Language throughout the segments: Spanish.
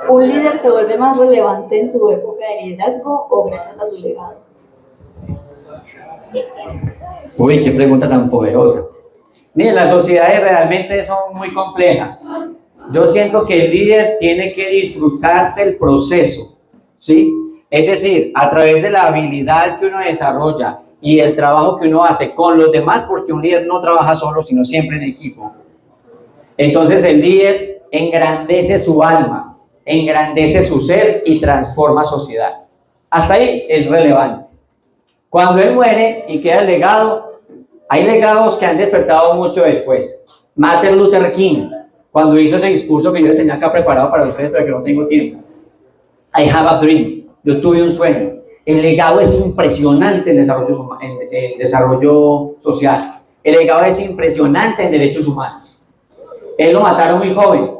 ¿Un líder se vuelve más relevante en su época de liderazgo o gracias a su legado? Uy, qué pregunta tan poderosa. Miren, las sociedades realmente son muy complejas. Yo siento que el líder tiene que disfrutarse el proceso, ¿sí? Es decir, a través de la habilidad que uno desarrolla y el trabajo que uno hace con los demás, porque un líder no trabaja solo, sino siempre en equipo. Entonces el líder engrandece su alma, engrandece su ser y transforma sociedad. Hasta ahí es relevante. Cuando él muere y queda el legado, hay legados que han despertado mucho después. Martin Luther King, cuando hizo ese discurso que yo les tenía acá preparado para ustedes, pero que no tengo tiempo. I have a dream. Yo tuve un sueño. El legado es impresionante en desarrollo social. El legado es impresionante en derechos humanos. Él lo mataron muy joven,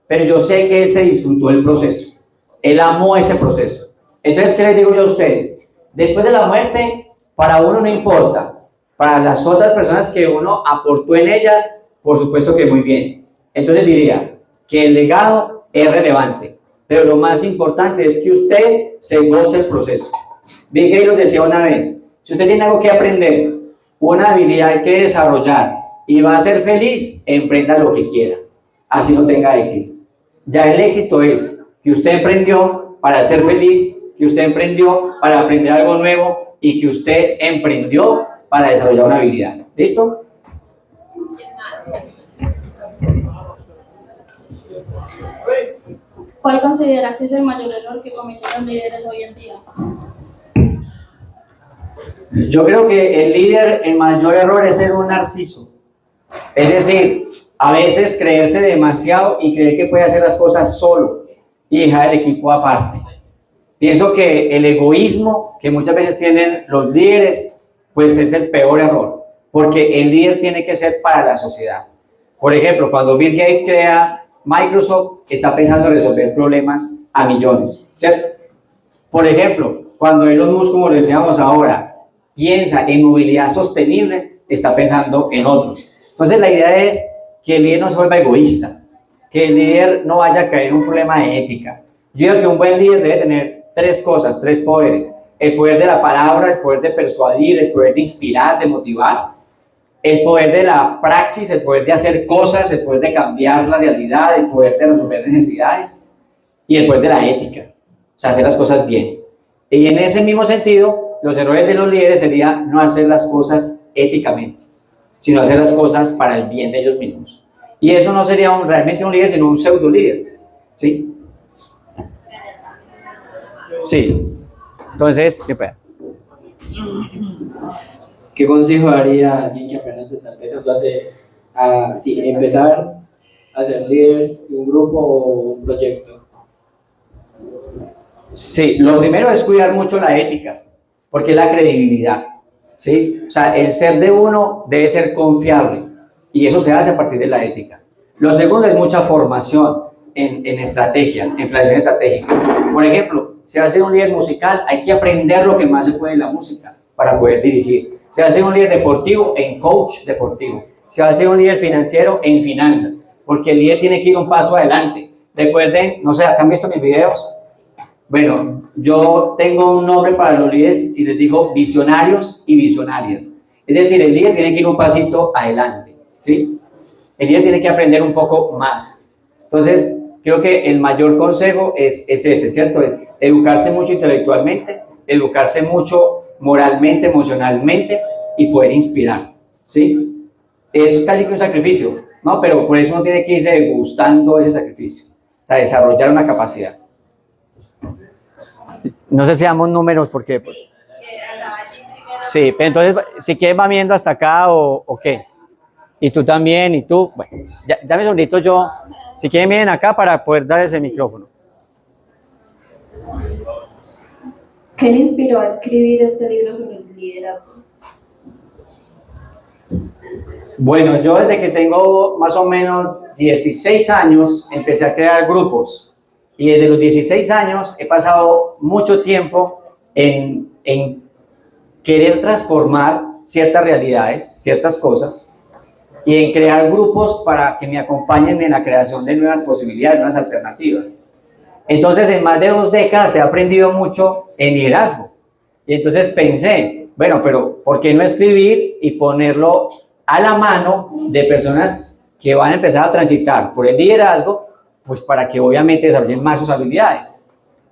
pero yo sé que él se disfrutó del proceso. Él amó ese proceso. Entonces, ¿qué les digo yo a ustedes? Después de la muerte, para uno no importa. Para las otras personas que uno aportó en ellas, por supuesto que muy bien. Entonces diría que el legado es relevante, pero lo más importante es que usted se goce el proceso. Bill Gates lo decía una vez, si usted tiene algo que aprender, una habilidad que desarrollar y va a ser feliz, emprenda lo que quiera, así no tenga éxito. Ya el éxito es que usted emprendió para ser feliz, que usted emprendió para aprender algo nuevo y que usted emprendió para desarrollar una habilidad. ¿Listo? ¿Cuál considera que es el mayor error que cometen los líderes hoy en día? Yo creo que el líder, el mayor error es ser un narciso. Es decir, a veces creerse demasiado y creer que puede hacer las cosas solo y dejar el equipo aparte. Pienso que el egoísmo que muchas veces tienen los líderes, pues es el peor error, porque el líder tiene que ser para la sociedad. Por ejemplo, cuando Bill Gates crea Microsoft, está pensando en resolver problemas a millones, ¿cierto? Por ejemplo, cuando Elon Musk, como lo decíamos ahora, piensa en movilidad sostenible, está pensando en otros. Entonces la idea es que el líder no se vuelva egoísta, que el líder no vaya a caer en un problema de ética. Yo digo que un buen líder debe tener tres cosas, tres poderes: el poder de la palabra, el poder de persuadir, el poder de inspirar, de motivar, el poder de la praxis, el poder de hacer cosas, el poder de cambiar la realidad, el poder de resolver necesidades y el poder de la ética, o sea, hacer las cosas bien. Y en ese mismo sentido, los errores de los líderes sería no hacer las cosas éticamente, sino hacer las cosas para el bien de ellos mismos. Y eso no sería realmente un líder, sino un pseudo líder, ¿sí? Sí. Entonces, ¿qué pasa? ¿Qué consejo daría a alguien que apenas está empezando a empezar a ser líder de un grupo o un proyecto? Sí, lo primero es cuidar mucho la ética, porque es la credibilidad, ¿sí? O sea, el ser de uno debe ser confiable y eso se hace a partir de la ética. Lo segundo es mucha formación en estrategia, en planeación estratégica. Por ejemplo, si va a ser un líder musical, hay que aprender lo que más se puede de la música para poder dirigir. Si va a ser un líder deportivo, en coach deportivo. Si va a ser un líder financiero, en finanzas, porque el líder tiene que ir un paso adelante. Recuerden, no sé, ¿han visto mis videos? Bueno, yo tengo un nombre para los líderes y les digo visionarios y visionarias. Es decir, el líder tiene que ir un pasito adelante, ¿sí? El líder tiene que aprender un poco más. Entonces, creo que el mayor consejo es ese, ¿cierto? Es educarse mucho intelectualmente, educarse mucho moralmente, emocionalmente y poder inspirar, ¿sí? Es casi que un sacrificio, ¿no? Pero por eso uno tiene que irse gustando ese sacrificio, o sea, desarrollar una capacidad. No sé si damos números porque... Sí, pero entonces, si quieren va viendo hasta acá o qué. Y tú también, y tú. Bueno, dame un segundito yo. Si quieren, miren acá para poder dar ese micrófono. ¿Qué le inspiró a escribir este libro sobre el liderazgo? Bueno, yo desde que tengo más o menos 16 años empecé a crear grupos. Y desde los 16 años he pasado mucho tiempo en querer transformar ciertas realidades, ciertas cosas, y en crear grupos para que me acompañen en la creación de nuevas posibilidades, nuevas alternativas. Entonces, en más de 2 décadas se ha aprendido mucho en liderazgo. Y entonces pensé, bueno, pero ¿por qué no escribir y ponerlo a la mano de personas que van a empezar a transitar por el liderazgo, pues para que obviamente desarrollen más sus habilidades?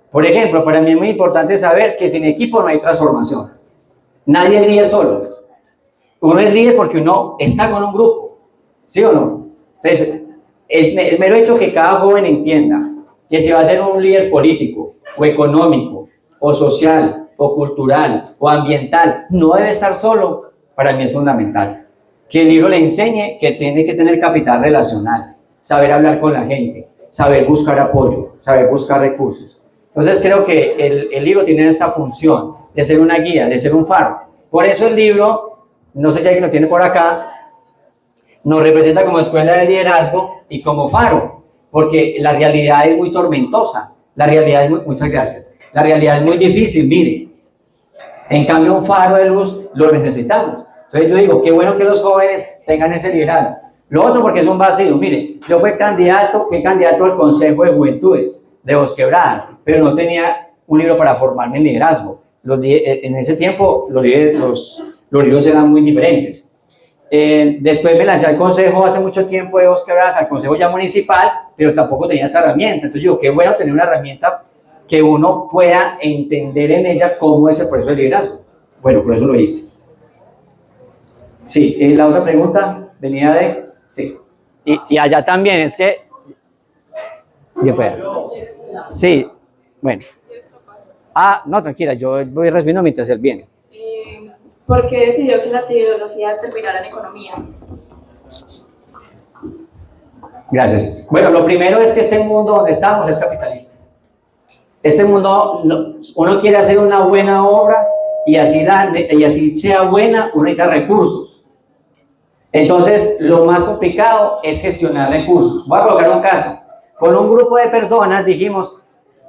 Por ejemplo, para mí es muy importante saber que sin equipo no hay transformación. Nadie es líder solo. Uno es líder porque uno está con un grupo, ¿sí o no? Entonces, el mero hecho que cada joven entienda que si va a ser un líder político o económico o social o cultural o ambiental, no debe estar solo, para mí es fundamental. Que el libro le enseñe que tiene que tener capital relacional, saber hablar con la gente, saber buscar apoyo, saber buscar recursos. Entonces creo que el libro tiene esa función de ser una guía, de ser un faro. Por eso el libro, no sé si alguien lo tiene por acá, nos representa como escuela de liderazgo y como faro, porque la realidad es muy tormentosa, la realidad es muchas gracias, la realidad es muy difícil, mire, en cambio un faro de luz lo necesitamos. Entonces yo digo, qué bueno que los jóvenes tengan ese liderazgo. Lo otro porque es un vacío, mire, yo fui candidato al Consejo de Juventudes de Bosquebradas, pero no tenía un libro para formarme en liderazgo. En ese tiempo los libros eran muy diferentes. Después me lancé al consejo hace mucho tiempo de Bosquebradas, al consejo ya municipal, pero tampoco tenía esta herramienta. Entonces yo, qué bueno tener una herramienta que uno pueda entender en ella cómo es el proceso de liderazgo. Bueno, por eso lo hice. Sí, la otra pregunta venía de... Sí, y allá también es que... Sí, bueno. Ah, no, tranquila, yo voy recibiendo mientras él viene. ¿Por qué decidió que la teología terminara en economía? Gracias. Bueno, lo primero es que este mundo donde estamos es capitalista. Este mundo, uno quiere hacer una buena obra y así sea buena, uno necesita recursos. Entonces, lo más complicado es gestionar recursos. Voy a colocar un caso. Con un grupo de personas dijimos,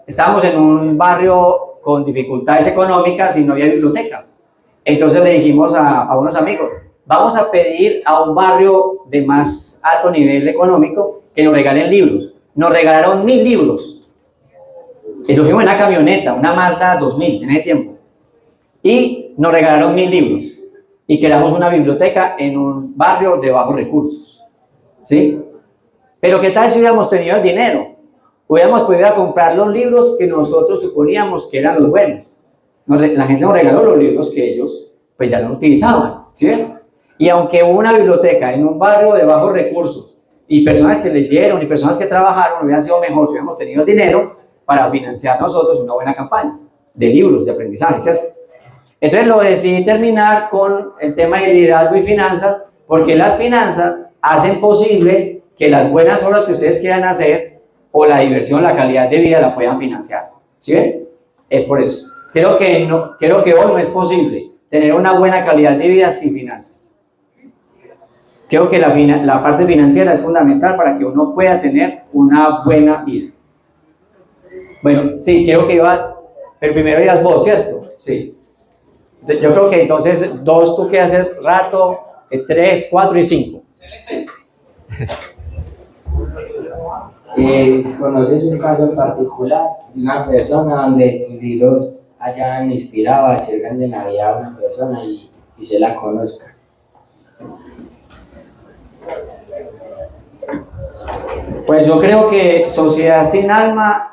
estábamos en un barrio con dificultades económicas y no había biblioteca. Entonces le dijimos a unos amigos, vamos a pedir a un barrio de más alto nivel económico que nos regalen libros. Nos regalaron 1000 libros. Y nos fuimos en una camioneta, una Mazda 2000 en ese tiempo. Y nos regalaron 1000 libros. Y creamos una biblioteca en un barrio de bajos recursos. ¿Sí? Pero ¿qué tal si hubiéramos tenido el dinero? Hubiéramos podido comprar los libros que nosotros suponíamos que eran los buenos. La gente nos regaló los libros que ellos pues ya no utilizaban, ¿sí? Y aunque hubo una biblioteca en un barrio de bajos recursos y personas que leyeron y personas que trabajaron, hubiera sido mejor si hubiéramos tenido el dinero para financiar nosotros una buena campaña de libros, de aprendizaje, ¿cierto? Entonces lo decidí terminar con el tema de liderazgo y finanzas, porque las finanzas hacen posible que las buenas obras que ustedes quieran hacer o la diversión, la calidad de vida la puedan financiar, ¿sí ven? Es por eso. Creo que hoy no es posible tener una buena calidad de vida sin finanzas. Creo que la parte financiera es fundamental para que uno pueda tener una buena vida. Bueno, sí, creo que pero primero irás vos, ¿cierto? Sí. Yo creo que entonces 2 tú que hacer rato, 3, 4 y 5. ¿Conoces un caso en particular de una persona donde tus libros hayan inspirado a hacer grande en la vida a una persona y se la conozca? Pues yo creo que Sociedad Sin Alma,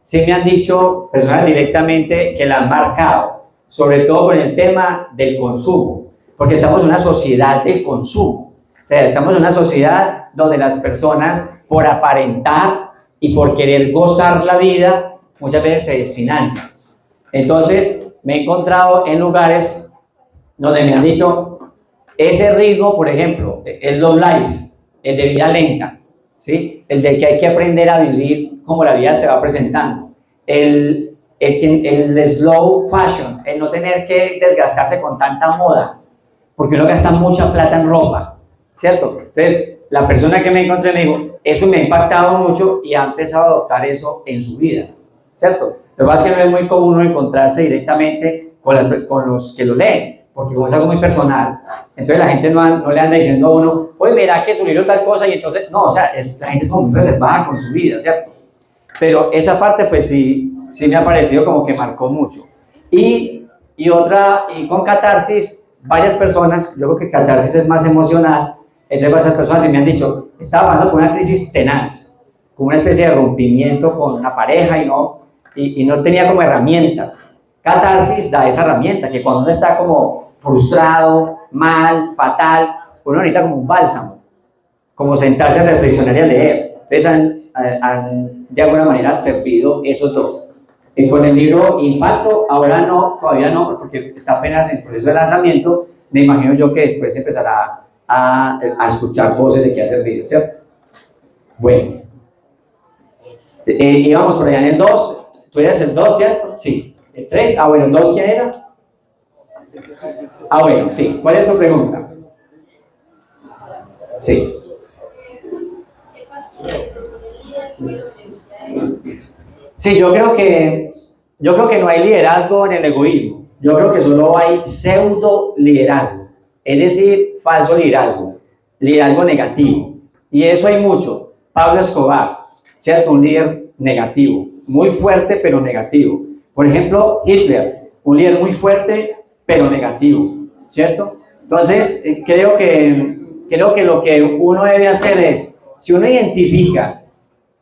sí me han dicho personas directamente que la han marcado, sobre todo con el tema del consumo, porque estamos en una sociedad del consumo. O sea, estamos en una sociedad donde las personas, por aparentar y por querer gozar la vida, muchas veces se desfinancian. Entonces, me he encontrado en lugares donde me han dicho, ese ritmo, por ejemplo, el low life, el de vida lenta, ¿sí? El de que hay que aprender a vivir como la vida se va presentando, el slow fashion, el no tener que desgastarse con tanta moda, porque uno gasta mucha plata en ropa, ¿cierto? Entonces, la persona que me encontré me dijo, eso me ha impactado mucho y ha empezado a adoptar eso en su vida, ¿cierto? Lo que pasa es que no es muy común encontrarse directamente con los que lo leen, porque como es algo muy personal, entonces la gente no le anda diciendo a uno, oye, mira que su libro tal cosa, y entonces, no, o sea, la gente es como muy reservada con su vida, ¿cierto? pero esa parte pues sí, sí me ha parecido como que marcó mucho. Y con Catarsis, varias personas, yo creo que Catarsis es más emocional, entonces varias personas sí me han dicho, estaba pasando por una crisis tenaz, como una especie de rompimiento con una pareja y no tenía como herramientas. Catarsis da esa herramienta, que cuando uno está como frustrado, mal, fatal, uno necesita como un bálsamo, como sentarse a reflexionar y a leer. Entonces han de alguna manera servido esos dos. Con el libro Impacto, ahora no, todavía no, porque está apenas en proceso de lanzamiento, me imagino yo que después empezará a escuchar voces de que ha servido, ¿cierto? Bueno, íbamos por allá en el 2, tú eres el 2, ¿cierto? Sí. ¿El 3? Ah, bueno, ¿el 2 quién era? Ah, bueno, sí. ¿Cuál es tu pregunta? Sí. Sí, yo creo que no hay liderazgo en el egoísmo. Yo creo que solo hay pseudo liderazgo, es decir, falso liderazgo, liderazgo negativo. Y eso hay mucho. Pablo Escobar, ¿cierto? Un líder negativo, muy fuerte pero negativo. Por ejemplo, Hitler, un líder muy fuerte pero negativo, ¿cierto? Entonces, creo que lo que uno debe hacer es, si uno identifica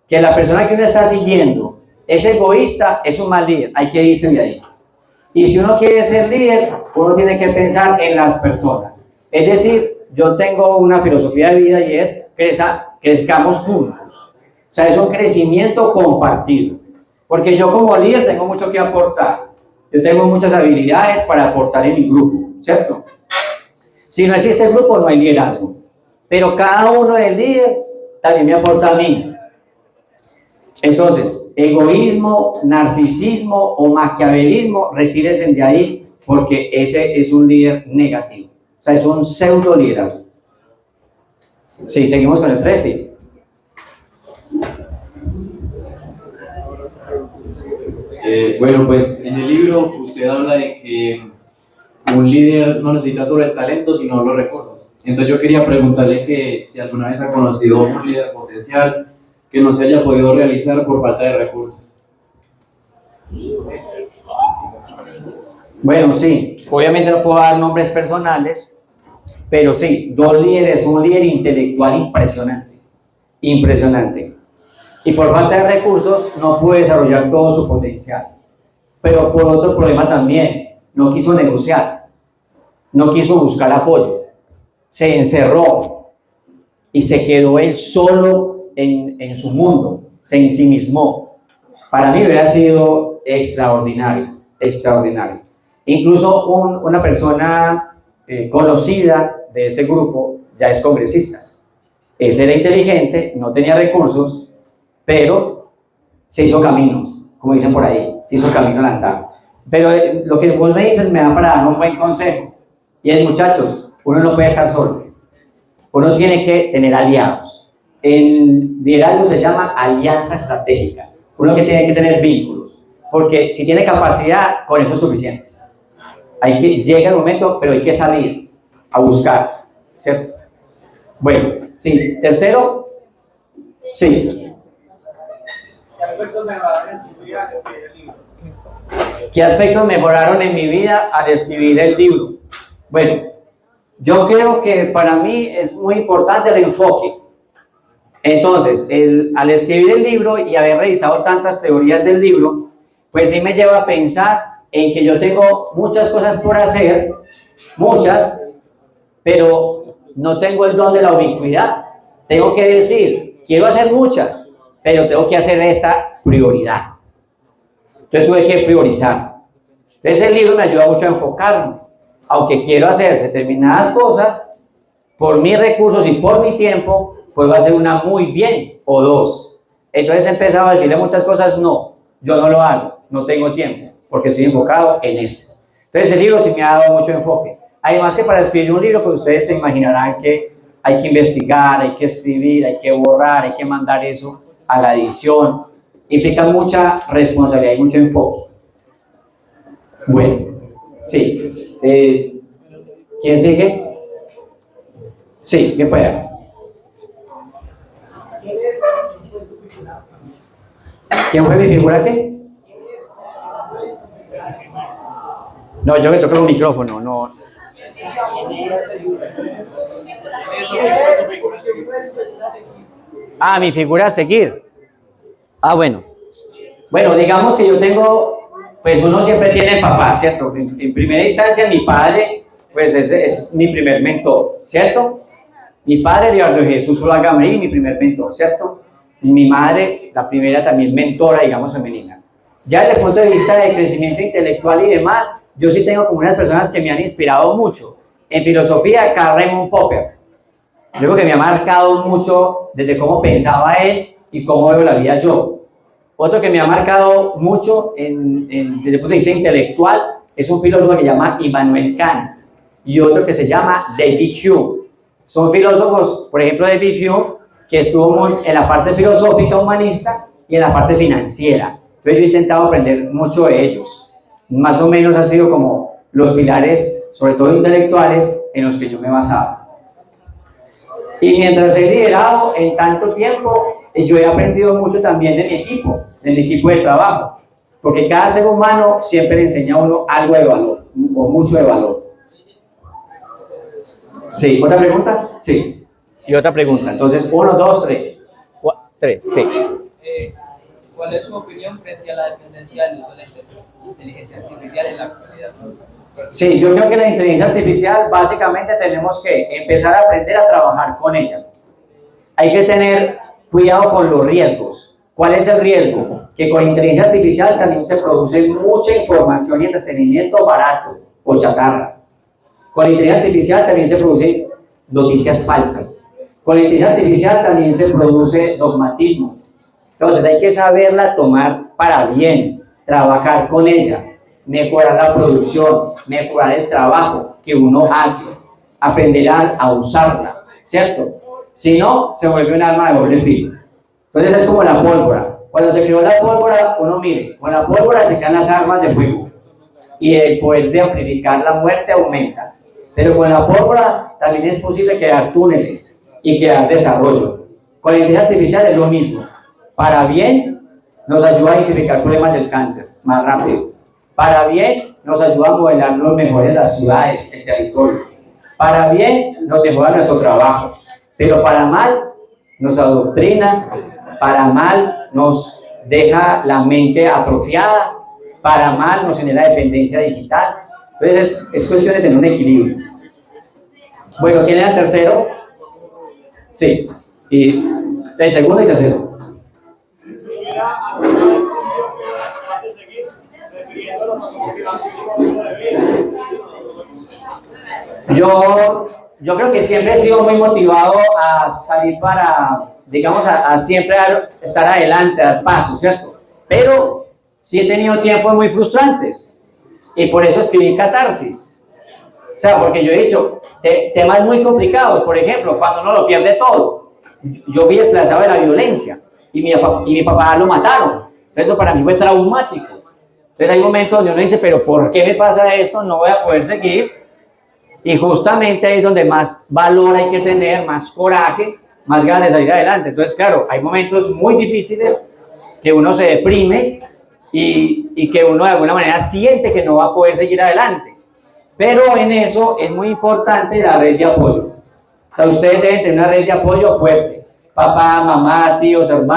que la persona que uno está siguiendo es egoísta, es un mal líder, hay que irse de ahí. Y si uno quiere ser líder, uno tiene que pensar en las personas. Es decir, yo tengo una filosofía de vida y es crezcamos juntos. O sea, es un crecimiento compartido. Porque yo como líder tengo mucho que aportar. Yo tengo muchas habilidades para aportar en mi grupo, ¿cierto? Si no existe grupo, no hay liderazgo. Pero cada uno del líder también me aporta a mí. Entonces, egoísmo, narcisismo o maquiavelismo, retírense de ahí porque ese es un líder negativo. O sea, es un pseudo liderazgo. Sí, seguimos con el 3, sí. Bueno, pues en el libro usted habla de que un líder no necesita sobre el talento, sino los recursos. Entonces yo quería preguntarle que si alguna vez ha conocido un líder potencial que no se haya podido realizar por falta de recursos. Bueno, sí, obviamente no puedo dar nombres personales, pero sí, dos líderes, un líder intelectual impresionante, impresionante. Y por falta de recursos no pudo desarrollar todo su potencial. Pero por otro problema también, no quiso negociar, no quiso buscar apoyo, se encerró y se quedó él solo en su mundo, se ensimismó. Para mí hubiera sido extraordinario, extraordinario. Incluso una persona conocida de ese grupo ya es congresista. Ese era inteligente, no tenía recursos, pero se hizo camino, como dicen por ahí, se hizo camino al andar. Pero lo que vos me dices me da para dar un buen consejo. Y es, muchachos, uno no puede estar solo. Uno tiene que tener aliados. En liderazgo se llama alianza estratégica. Uno que tiene que tener vínculos. Porque si tiene capacidad, con eso es suficiente. Llega el momento, pero hay que salir a buscar, ¿cierto? Bueno, sí. Tercero, sí. ¿Qué aspectos mejoraron en su vida al escribir el libro? ¿Qué aspectos mejoraron en mi vida al escribir el libro? Bueno, yo creo que para mí es muy importante el enfoque. Entonces, al escribir el libro y haber revisado tantas teorías del libro, pues sí me lleva a pensar en que yo tengo muchas cosas por hacer, muchas, pero no tengo el don de la ubicuidad. Tengo que decir, quiero hacer muchas, pero tengo que hacer esta prioridad. Entonces tuve que priorizar. Entonces el libro me ayuda mucho a enfocarme. Aunque quiero hacer determinadas cosas, por mis recursos y por mi tiempo, puedo hacer una muy bien o dos. Entonces he empezado a decirle muchas cosas, no, yo no lo hago, no tengo tiempo, porque estoy enfocado en esto. Entonces el libro sí me ha dado mucho enfoque. Además que para escribir un libro, pues ustedes se imaginarán que hay que investigar, hay que escribir, hay que borrar, hay que mandar eso a la edición. Implica mucha responsabilidad y mucho enfoque. Bueno, sí. ¿Quién sigue? Sí, ¿qué puede? ¿Quién fue mi figura qué? No, yo que toco un micrófono, no. Ah, mi figura a seguir. Ah, bueno. Bueno, digamos que yo tengo, pues uno siempre tiene papá, ¿cierto? En primera instancia, mi padre, pues es mi primer mentor, ¿cierto? Mi padre, Leonardo Jesús Olagamerí, mi primer mentor, ¿cierto? Y mi madre, la primera también mentora, digamos, femenina. Ya desde el punto de vista de crecimiento intelectual y demás, yo sí tengo como unas personas que me han inspirado mucho. En filosofía, Karl Raimund Popper. Yo creo que me ha marcado mucho desde cómo pensaba él y cómo veo la vida yo. Otro que me ha marcado mucho desde el punto de vista intelectual es un filósofo que se llama Immanuel Kant y otro que se llama David Hume. Son filósofos, por ejemplo, David Hume, que estuvo muy en la parte filosófica humanista y en la parte financiera. Entonces yo he intentado aprender mucho de ellos. Más o menos ha sido como los pilares, sobre todo intelectuales, en los que yo me he basado. Y mientras he liderado en tanto tiempo, yo he aprendido mucho también de mi equipo de trabajo, porque cada ser humano siempre le enseña a uno algo de valor, o mucho de valor. Sí, ¿otra pregunta? Sí. Y otra pregunta. Entonces, 1, 2, 3. 3, sí. ¿Cuál es su opinión frente a la dependencia del uso de la inteligencia artificial en la actualidad? Sí, yo creo que la inteligencia artificial básicamente tenemos que empezar a aprender a trabajar con ella. Hay que tener cuidado con los riesgos. ¿Cuál es el riesgo? Que con inteligencia artificial también se produce mucha información y entretenimiento barato o chatarra. Con inteligencia artificial también se producen noticias falsas. Con la inteligencia artificial también se produce dogmatismo. Entonces hay que saberla tomar para bien, trabajar con ella, mejorar la producción, mejorar el trabajo que uno hace, aprender a usarla, ¿cierto? Si no, se vuelve un arma de doble filo. Entonces es como la pólvora. Cuando se creó la pólvora, uno mire, con la pólvora se crean las armas de fuego y el poder de amplificar la muerte aumenta. Pero con la pólvora también es posible crear túneles y crear desarrollo. Con la inteligencia artificial es lo mismo. Para bien, nos ayuda a identificar problemas del cáncer más rápido. Para bien, nos ayuda a modelarnos mejor en las ciudades, el territorio. Para bien, nos mejora nuestro trabajo. Pero para mal, nos adoctrina. Para mal, nos deja la mente atrofiada. Para mal, nos genera dependencia digital. Entonces, es cuestión de tener un equilibrio. Bueno, ¿quién era el tercero? Sí. Y el segundo y tercero. Yo creo que siempre he sido muy motivado a salir para, digamos, a siempre estar adelante, dar paso, ¿cierto? Pero sí he tenido tiempos muy frustrantes y por eso escribí Catarsis. O sea, porque yo he dicho temas muy complicados, por ejemplo, cuando uno lo pierde todo. Yo fui desplazado de la violencia y mi papá lo mataron. Entonces eso para mí fue traumático. Entonces hay momentos donde uno dice, pero ¿por qué me pasa esto? No voy a poder seguir. Y justamente ahí es donde más valor hay que tener, más coraje, más ganas de salir adelante. Entonces, claro, hay momentos muy difíciles que uno se deprime y que uno de alguna manera siente que no va a poder seguir adelante. Pero en eso es muy importante la red de apoyo. O sea, ustedes deben tener una red de apoyo fuerte. Papá, mamá, tíos, hermanos.